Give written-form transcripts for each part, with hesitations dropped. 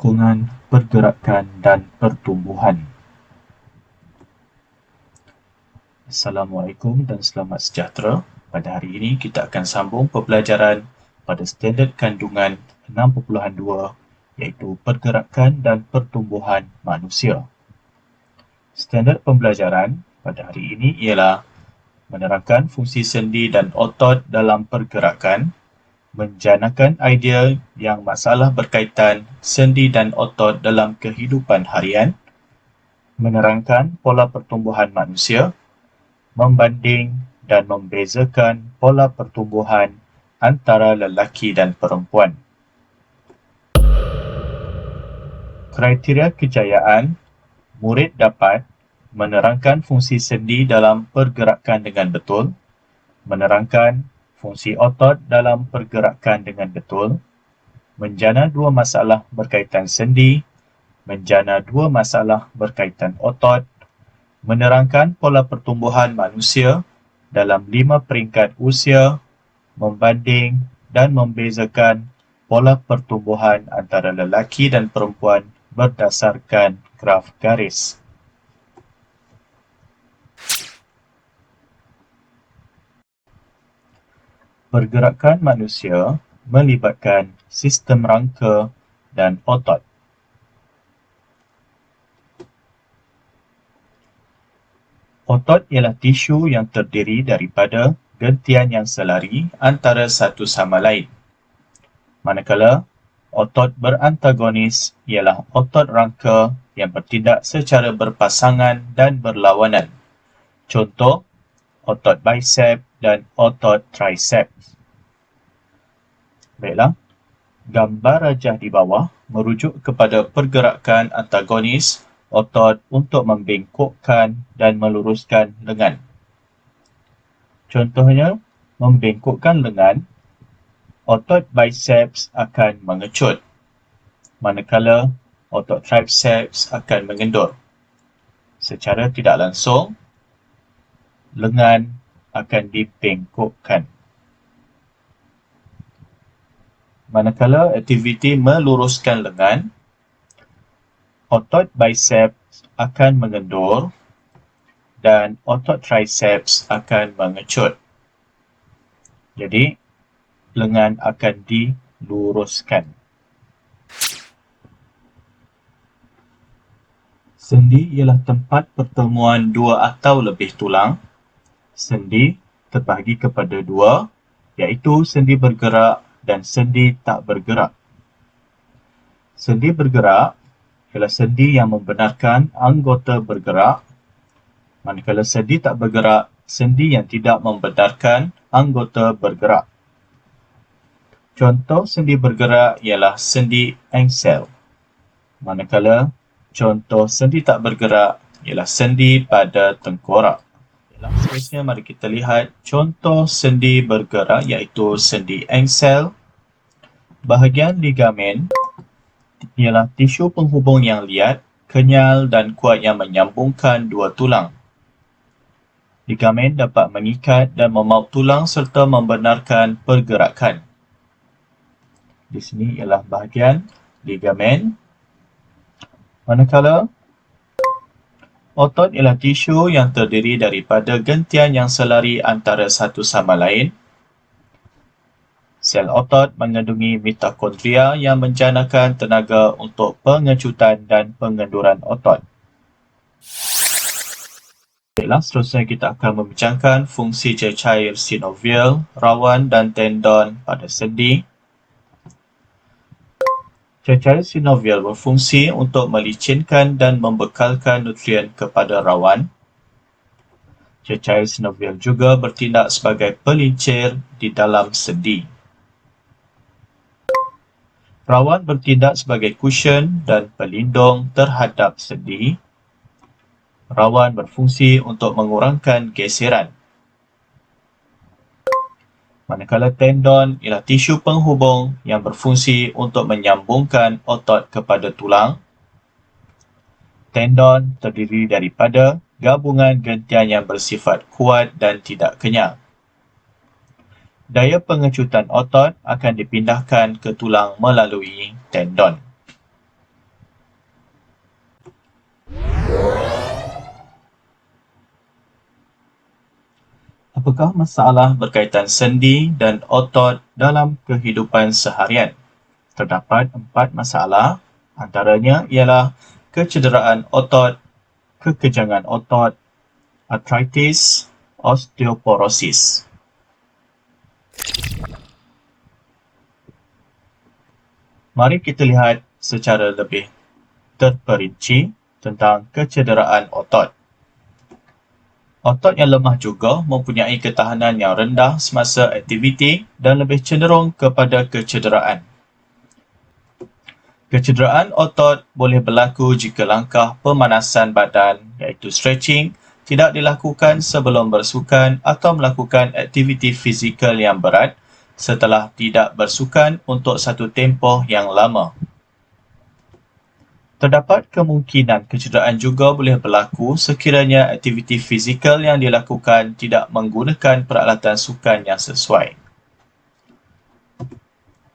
sokongan, pergerakan dan pertumbuhan. Assalamualaikum dan selamat sejahtera. Pada hari ini kita akan sambung pembelajaran pada standard kandungan 6.2 iaitu pergerakan dan pertumbuhan manusia. Standard pembelajaran pada hari ini ialah menerangkan fungsi sendi dan otot dalam pergerakan, menjanakan idea yang masalah berkaitan sendi dan otot dalam kehidupan harian, menerangkan pola pertumbuhan manusia, membanding dan membezakan pola pertumbuhan antara lelaki dan perempuan. Kriteria kejayaan, murid dapat menerangkan fungsi sendi dalam pergerakan dengan betul, menerangkan fungsi otot dalam pergerakan dengan betul, menjana dua masalah berkaitan sendi, menjana dua masalah berkaitan otot, menerangkan pola pertumbuhan manusia dalam 5 peringkat usia, membanding dan membezakan pola pertumbuhan antara lelaki dan perempuan berdasarkan graf garis. Pergerakan manusia melibatkan sistem rangka dan otot. Otot ialah tisu yang terdiri daripada gentian yang selari antara satu sama lain. Manakala otot berantagonis ialah otot rangka yang bertindak secara berpasangan dan berlawanan. Contoh, otot bicep dan otot tricep. Baiklah, gambar rajah di bawah merujuk kepada pergerakan antagonis otot untuk membengkokkan dan meluruskan lengan. Contohnya, membengkokkan lengan, otot biceps akan mengecut, manakala otot triceps akan mengendur. Secara tidak langsung, lengan akan dibengkokkan. Manakala aktiviti meluruskan lengan, otot biceps akan mengendur dan otot triceps akan mengecut. Jadi, lengan akan diluruskan. Sendi ialah tempat pertemuan dua atau lebih tulang. Sendi terbahagi kepada dua, iaitu sendi bergerak dan sendi tak bergerak. Sendi bergerak ialah sendi yang membenarkan anggota bergerak, manakala sendi tak bergerak, sendi yang tidak membenarkan anggota bergerak. Contoh sendi bergerak ialah sendi angsel, manakala contoh sendi tak bergerak ialah sendi pada tengkorak. Seterusnya, mari kita lihat contoh sendi bergerak iaitu sendi angsel. Bahagian ligamen ialah tisu penghubung yang liat, kenyal dan kuat yang menyambungkan dua tulang. Ligamen dapat mengikat dan memaut tulang serta membenarkan pergerakan. Di sini ialah bahagian ligamen. Manakala otot ialah tisu yang terdiri daripada gentian yang selari antara satu sama lain. Sel otot mengandungi mitokondria yang menjanakan tenaga untuk pengecutan dan pengenduran otot. Baiklah, seterusnya kita akan membincangkan fungsi cecair sinovial, rawan dan tendon pada sendi. Cecair sinovial berfungsi untuk melicinkan dan membekalkan nutrien kepada rawan. Cecair sinovial juga bertindak sebagai pelincir di dalam sendi. Rawan bertindak sebagai cushion dan pelindung terhadap sendi. Rawan berfungsi untuk mengurangkan geseran. Manakala tendon ialah tisu penghubung yang berfungsi untuk menyambungkan otot kepada tulang. Tendon terdiri daripada gabungan gentian yang bersifat kuat dan tidak kenyal. Daya pengecutan otot akan dipindahkan ke tulang melalui tendon. Apakah masalah berkaitan sendi dan otot dalam kehidupan seharian? Terdapat 4 masalah, antaranya ialah kecederaan otot, kekejangan otot, artritis, osteoporosis. Mari kita lihat secara lebih terperinci tentang kecederaan otot. Otot yang lemah juga mempunyai ketahanan yang rendah semasa aktiviti dan lebih cenderung kepada kecederaan. Kecederaan otot boleh berlaku jika langkah pemanasan badan iaitu stretching tidak dilakukan sebelum bersukan atau melakukan aktiviti fizikal yang berat setelah tidak bersukan untuk satu tempoh yang lama. Terdapat kemungkinan kecederaan juga boleh berlaku sekiranya aktiviti fizikal yang dilakukan tidak menggunakan peralatan sukan yang sesuai.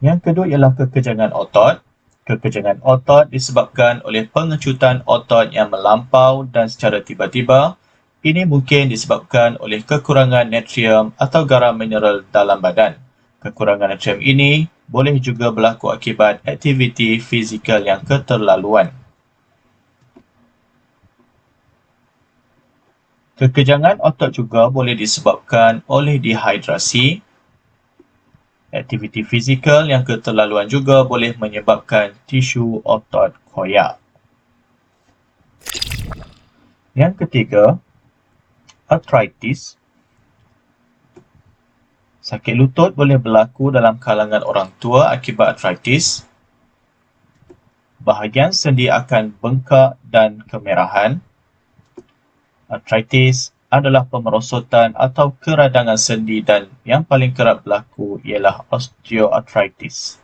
Yang kedua ialah kekejangan otot. Kekejangan otot disebabkan oleh pengecutan otot yang melampau dan secara tiba-tiba. Ini mungkin disebabkan oleh kekurangan natrium atau garam mineral dalam badan. Kekurangan natrium ini boleh juga berlaku akibat aktiviti fizikal yang keterlaluan. Kekejangan otot juga boleh disebabkan oleh dehidrasi. Aktiviti fizikal yang keterlaluan juga boleh menyebabkan tisu otot koyak. Yang ketiga, artritis. Sakit lutut boleh berlaku dalam kalangan orang tua akibat artritis. Bahagian sendi akan bengkak dan kemerahan. Artritis adalah pemerosotan atau keradangan sendi dan yang paling kerap berlaku ialah osteoartritis.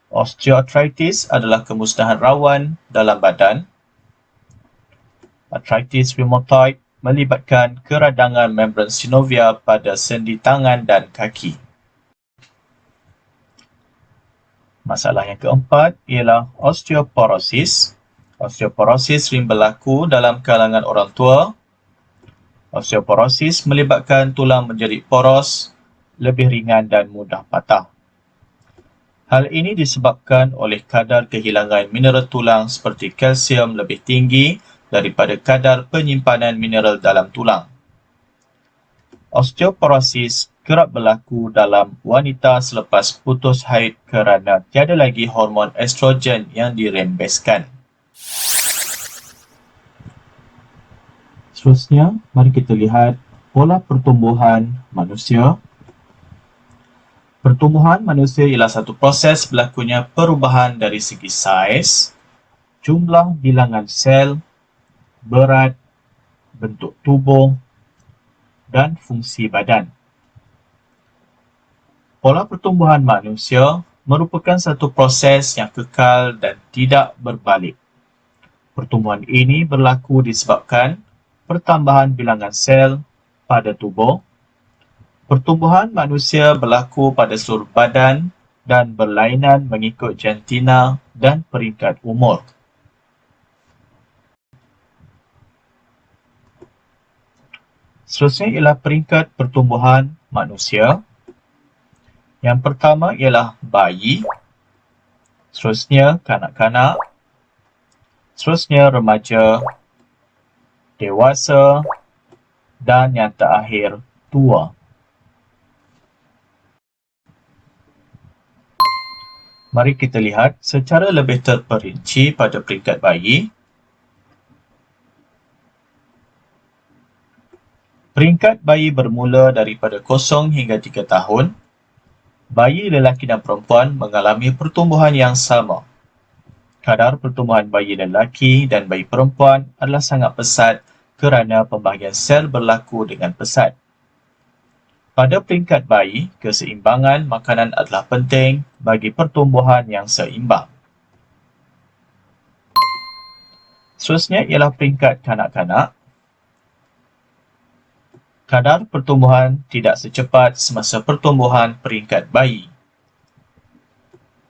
Osteoartritis adalah kemusnahan rawan dalam badan. Artritis rheumatoid melibatkan keradangan membran synovial pada sendi tangan dan kaki. Masalah yang keempat ialah osteoporosis. Osteoporosis sering berlaku dalam kalangan orang tua. Osteoporosis melibatkan tulang menjadi poros, lebih ringan dan mudah patah. Hal ini disebabkan oleh kadar kehilangan mineral tulang seperti kalsium lebih tinggi daripada kadar penyimpanan mineral dalam tulang. Osteoporosis kerap berlaku dalam wanita selepas putus haid kerana tiada lagi hormon estrogen yang dirembeskan. Seterusnya, mari kita lihat pola pertumbuhan manusia. Pertumbuhan manusia ialah satu proses berlakunya perubahan dari segi saiz, jumlah bilangan sel, berat, bentuk tubuh dan fungsi badan. Pola pertumbuhan manusia merupakan satu proses yang kekal dan tidak berbalik. Pertumbuhan ini berlaku disebabkan pertambahan bilangan sel pada tubuh. Pertumbuhan manusia berlaku pada seluruh badan dan berlainan mengikut jantina dan peringkat umur. Seterusnya ialah peringkat pertumbuhan manusia. Yang pertama ialah bayi, seterusnya kanak-kanak, seterusnya remaja, dewasa dan yang terakhir tua. Mari kita lihat secara lebih terperinci pada peringkat bayi. Peringkat bayi bermula daripada 0 hingga 3 tahun. Bayi lelaki dan perempuan mengalami pertumbuhan yang sama. Kadar pertumbuhan bayi lelaki dan bayi perempuan adalah sangat pesat kerana pembahagian sel berlaku dengan pesat. Pada peringkat bayi, keseimbangan makanan adalah penting bagi pertumbuhan yang seimbang. Seterusnya ialah peringkat kanak-kanak. Kadar pertumbuhan tidak secepat semasa pertumbuhan peringkat bayi.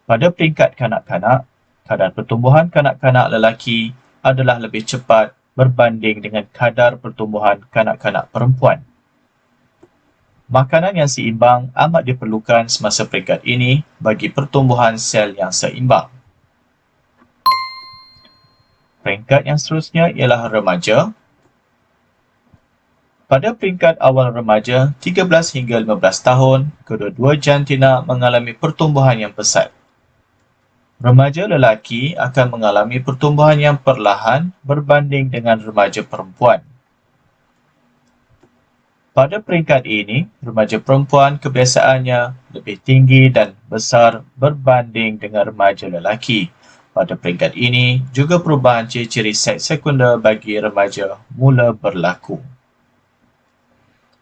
Pada peringkat kanak-kanak, kadar pertumbuhan kanak-kanak lelaki adalah lebih cepat berbanding dengan kadar pertumbuhan kanak-kanak perempuan. Makanan yang seimbang amat diperlukan semasa peringkat ini bagi pertumbuhan sel yang seimbang. Peringkat yang seterusnya ialah remaja. Pada peringkat awal remaja, 13 hingga 15 tahun, kedua-dua jantina mengalami pertumbuhan yang pesat. Remaja lelaki akan mengalami pertumbuhan yang perlahan berbanding dengan remaja perempuan. Pada peringkat ini, remaja perempuan kebiasaannya lebih tinggi dan besar berbanding dengan remaja lelaki. Pada peringkat ini, juga perubahan ciri-ciri seks sekunder bagi remaja mula berlaku.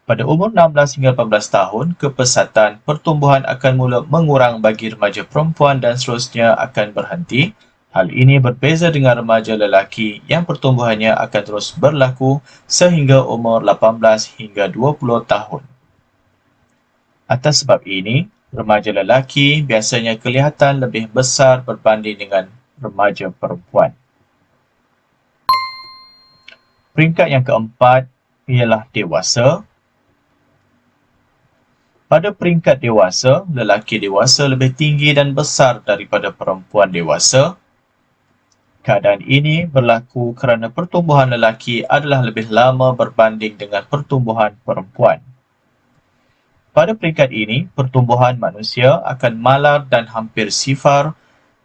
Pada umur 16 hingga 18 tahun, kepesatan pertumbuhan akan mula mengurang bagi remaja perempuan dan seterusnya akan berhenti. Hal ini berbeza dengan remaja lelaki yang pertumbuhannya akan terus berlaku sehingga umur 18 hingga 20 tahun. Atas sebab ini, remaja lelaki biasanya kelihatan lebih besar berbanding dengan remaja perempuan. Peringkat yang keempat ialah dewasa. Pada peringkat dewasa, lelaki dewasa lebih tinggi dan besar daripada perempuan dewasa. Keadaan ini berlaku kerana pertumbuhan lelaki adalah lebih lama berbanding dengan pertumbuhan perempuan. Pada peringkat ini, pertumbuhan manusia akan malar dan hampir sifar.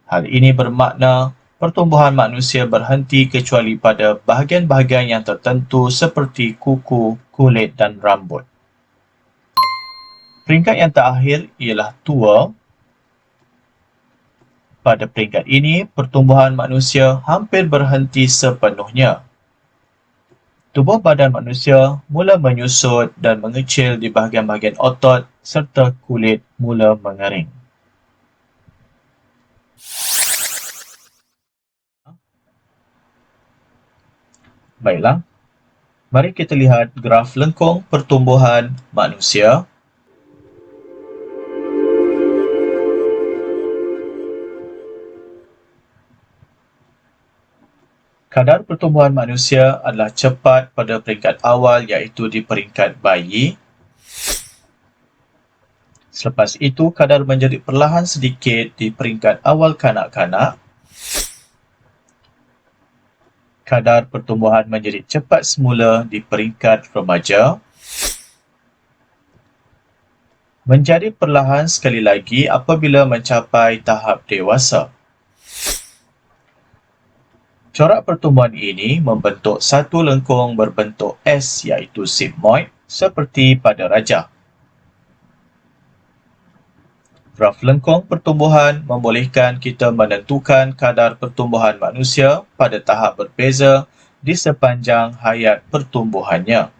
Hal ini bermakna pertumbuhan manusia berhenti kecuali pada bahagian-bahagian yang tertentu seperti kuku, kulit dan rambut. Peringkat yang terakhir ialah tua. Pada peringkat ini, pertumbuhan manusia hampir berhenti sepenuhnya. Tubuh badan manusia mula menyusut dan mengecil di bahagian-bahagian otot serta kulit mula mengering. Baiklah, mari kita lihat graf lengkung pertumbuhan manusia. Kadar pertumbuhan manusia adalah cepat pada peringkat awal iaitu di peringkat bayi. Selepas itu, kadar menjadi perlahan sedikit di peringkat awal kanak-kanak. Kadar pertumbuhan menjadi cepat semula di peringkat remaja. Menjadi perlahan sekali lagi apabila mencapai tahap dewasa. Corak pertumbuhan ini membentuk satu lengkung berbentuk S iaitu sigmoid seperti pada rajah. Graf lengkung pertumbuhan membolehkan kita menentukan kadar pertumbuhan manusia pada tahap berbeza di sepanjang hayat pertumbuhannya.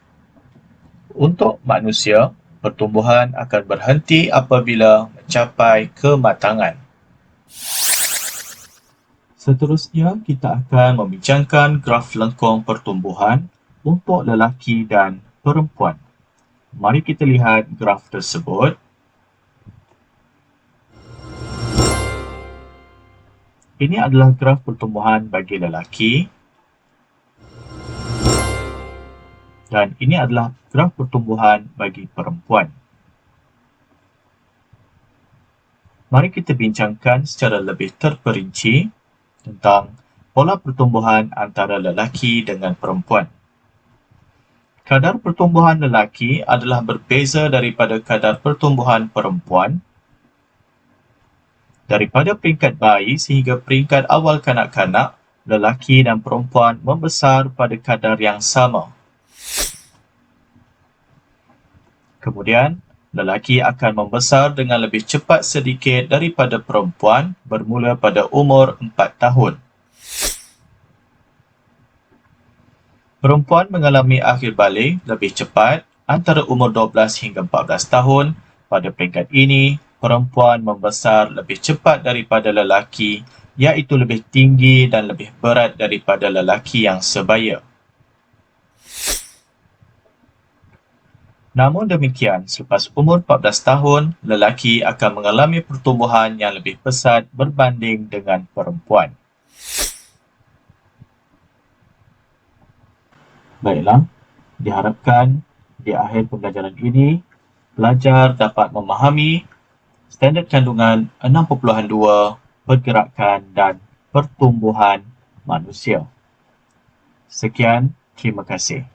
Untuk manusia, pertumbuhan akan berhenti apabila mencapai kematangan. Seterusnya, kita akan membincangkan graf lengkung pertumbuhan untuk lelaki dan perempuan. Mari kita lihat graf tersebut. Ini adalah graf pertumbuhan bagi lelaki dan ini adalah graf pertumbuhan bagi perempuan. Mari kita bincangkan secara lebih terperinci tentang pola pertumbuhan antara lelaki dengan perempuan. Kadar pertumbuhan lelaki adalah berbeza daripada kadar pertumbuhan perempuan. Daripada peringkat bayi sehingga peringkat awal kanak-kanak, lelaki dan perempuan membesar pada kadar yang sama. Kemudian, lelaki akan membesar dengan lebih cepat sedikit daripada perempuan bermula pada umur 4 tahun. Perempuan mengalami akhir balik lebih cepat antara umur 12 hingga 14 tahun. Pada peringkat ini, perempuan membesar lebih cepat daripada lelaki iaitu lebih tinggi dan lebih berat daripada lelaki yang sebaya. Namun demikian, selepas umur 14 tahun, lelaki akan mengalami pertumbuhan yang lebih pesat berbanding dengan perempuan. Baiklah, diharapkan di akhir pembelajaran ini, pelajar dapat memahami standard kandungan 6.2 pergerakan dan pertumbuhan manusia. Sekian, terima kasih.